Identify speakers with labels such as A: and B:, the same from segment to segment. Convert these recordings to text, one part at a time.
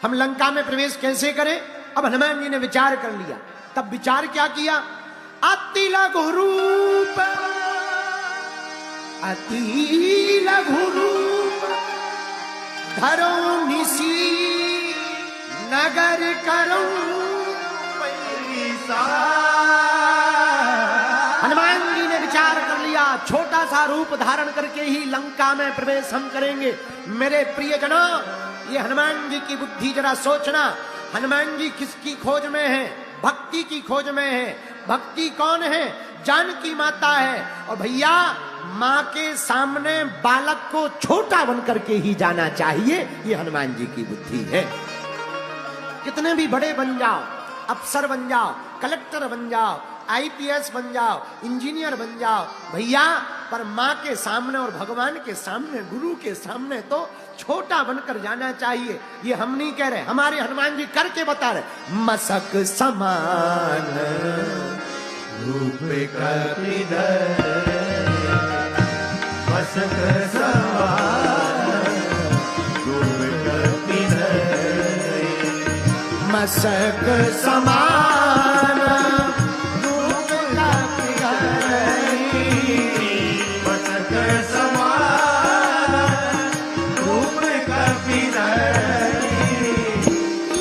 A: हम लंका में प्रवेश कैसे करें। अब हनुमान जी ने विचार कर लिया। तब विचार क्या किया, अति लघु रूप, अति लघु रूप धरो निसी नगर करो पैसा। हनुमान जी ने विचार कर लिया, छोटा सा रूप धारण करके ही लंका में प्रवेश हम करेंगे। मेरे प्रियजनों, ये हनुमान जी की बुद्धि जरा सोचना। हनुमान जी किसकी खोज में है, भक्ति की खोज में है। भक्ति कौन है, जानकी माता है। और भैया, माँ के सामने बालक को छोटा बन करके ही जाना चाहिए, ये हनुमान जी की बुद्धि है। कितने भी बड़े बन जाओ, अफसर बन जाओ, कलेक्टर बन जाओ, आईपीएस बन जाओ, इंजीनियर बन जाओ भैया, पर माँ के सामने और भगवान के सामने, गुरु के सामने तो छोटा बनकर जाना चाहिए। ये हम नहीं कह रहे, हमारे हनुमान जी करके बता रहे। मसक समान
B: रूप कपिधर, मसक समान रूप कपिधर,
A: मसक समान रूप कपिधर,
B: मसक समान रूप कपिधर,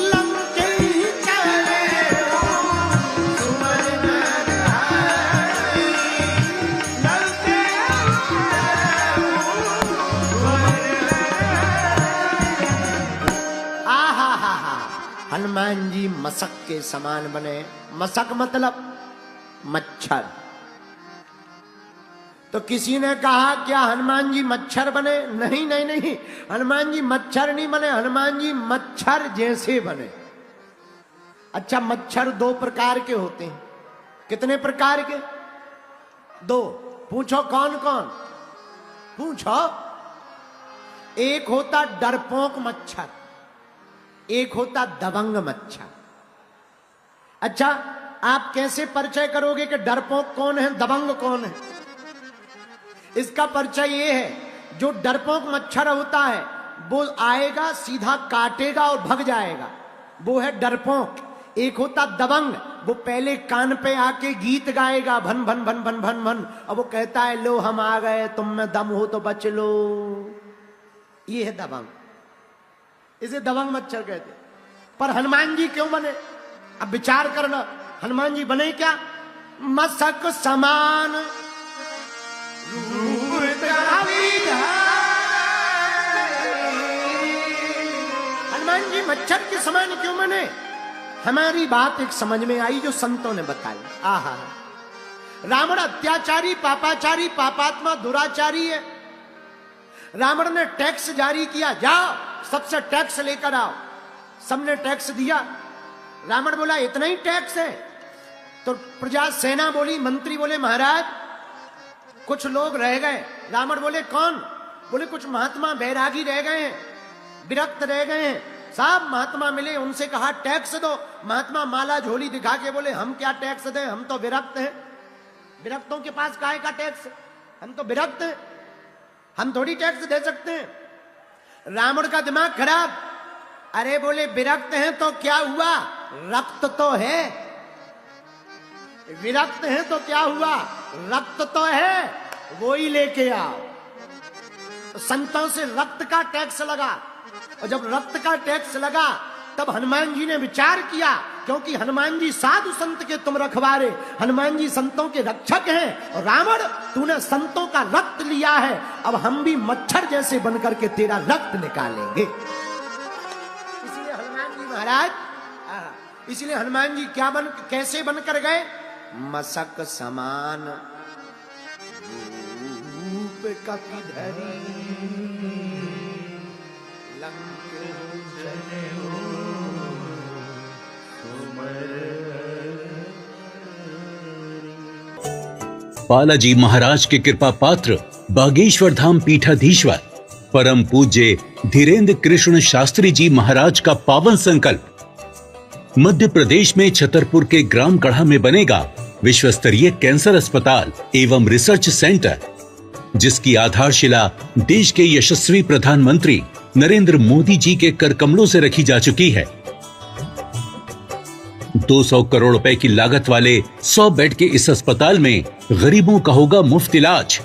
A: लंकेश चले सुमन नरहरि, हनुमान जी मसक के समान बने। मसक मतलब मच्छर। तो किसी ने कहा क्या हनुमान जी मच्छर बने? नहीं नहीं नहीं, हनुमान जी मच्छर नहीं बने, हनुमान जी मच्छर जैसे बने। अच्छा, मच्छर दो प्रकार के होते हैं। कितने प्रकार के? दो। पूछो कौन कौन? पूछो। एक होता डरपोक मच्छर, एक होता दबंग मच्छर। अच्छा, आप कैसे परिचय करोगे कि डरपोक कौन है, दबंग कौन है? इसका परिचय ये है, जो डरपोक मच्छर होता है वो आएगा, सीधा काटेगा और भग जाएगा, वो है डरपोक। एक होता दबंग, वो पहले कान पे आके गीत गाएगा, भन भन भन भन भन भन, और वो कहता है लो हम आ गए, तुम में दम हो तो बच लो। ये है दबंग, इसे दबंग मच्छर कहते। पर हनुमान जी क्यों बने? अब विचार करना, हनुमान जी बने क्या? मसक समान रूप कपिधर। हनुमान जी मच्छर के समान क्यों बने? हमारी बात एक समझ में आई जो संतों ने बताई। आहा, रावण अत्याचारी, पापाचारी, पापात्मा, दुराचारी है। रावण ने टैक्स जारी किया, जाओ सबसे टैक्स लेकर आओ। सबने टैक्स दिया। रावण बोला इतना ही टैक्स है? तो प्रजा सेना बोली, मंत्री बोले महाराज कुछ लोग रह गए। रावण बोले कौन? बोले कुछ महात्मा बैरागी रह गए हैं, विरक्त रह गए हैं। सब महात्मा मिले, उनसे कहा टैक्स दो। महात्मा माला झोली दिखा के बोले हम क्या टैक्स दें, हम तो विरक्त हैं। विरक्तों के पास काहे का टैक्स? हम तो विरक्त हैं, हम थोड़ी टैक्स दे सकते हैं। रावण का दिमाग खराब। अरे बोले विरक्त हैं तो क्या हुआ, रक्त तो है। विरक्त हैं तो क्या हुआ, रक्त तो है, वो ही लेके आओ। तो संतों से रक्त का टैक्स लगा, और जब रक्त का टैक्स लगा तब हनुमान जी ने विचार किया, क्योंकि हनुमान जी साधु संत के तुम रखवारे, हनुमान जी संतों के रक्षक हैं। और रावण, तूने संतों का रक्त लिया है, अब हम भी मच्छर जैसे बनकर के तेरा रक्त निकालेंगे। इसलिए हनुमान जी महाराज, इसलिए हनुमान जी क्या कैसे बनकर गए? मसक समान रूप कपिधरी,
C: बालाजी महाराज के कृपा पात्र बागेश्वर धाम पीठाधीश्वर परम पूज्य धीरेन्द्र कृष्ण शास्त्री जी महाराज का पावन संकल्प। मध्य प्रदेश में छतरपुर के ग्राम गढ़ा में बनेगा विश्व स्तरीय कैंसर अस्पताल एवं रिसर्च सेंटर, जिसकी आधारशिला देश के यशस्वी प्रधानमंत्री नरेंद्र मोदी जी के कर कमलों से रखी जा चुकी है। 200 करोड़ रुपए की लागत वाले 100 बेड के इस अस्पताल में गरीबों का होगा मुफ्त इलाज।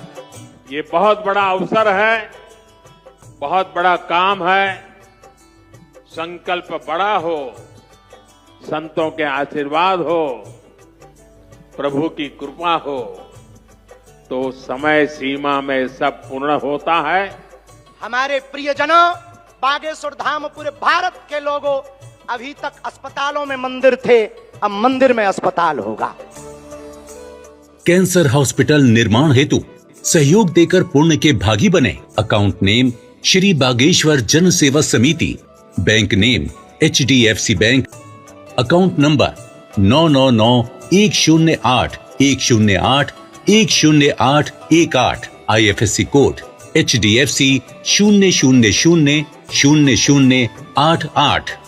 D: ये बहुत बड़ा अवसर है, बहुत बड़ा काम है। संकल्प बड़ा हो, संतों के आशीर्वाद हो, प्रभु की कृपा हो, तो समय सीमा में सब पूर्ण होता है।
E: हमारे प्रियजनों, बागेश्वर धाम पूरे भारत के लोगों, अभी तक अस्पतालों में मंदिर थे, अब मंदिर में अस्पताल होगा।
C: कैंसर हॉस्पिटल निर्माण हेतु सहयोग देकर पुण्य के भागी बने। अकाउंट नेम श्री बागेश्वर जन सेवा समिति, bank name HDFC bank, account number 999810810818, IFSC code HDFC 0000088।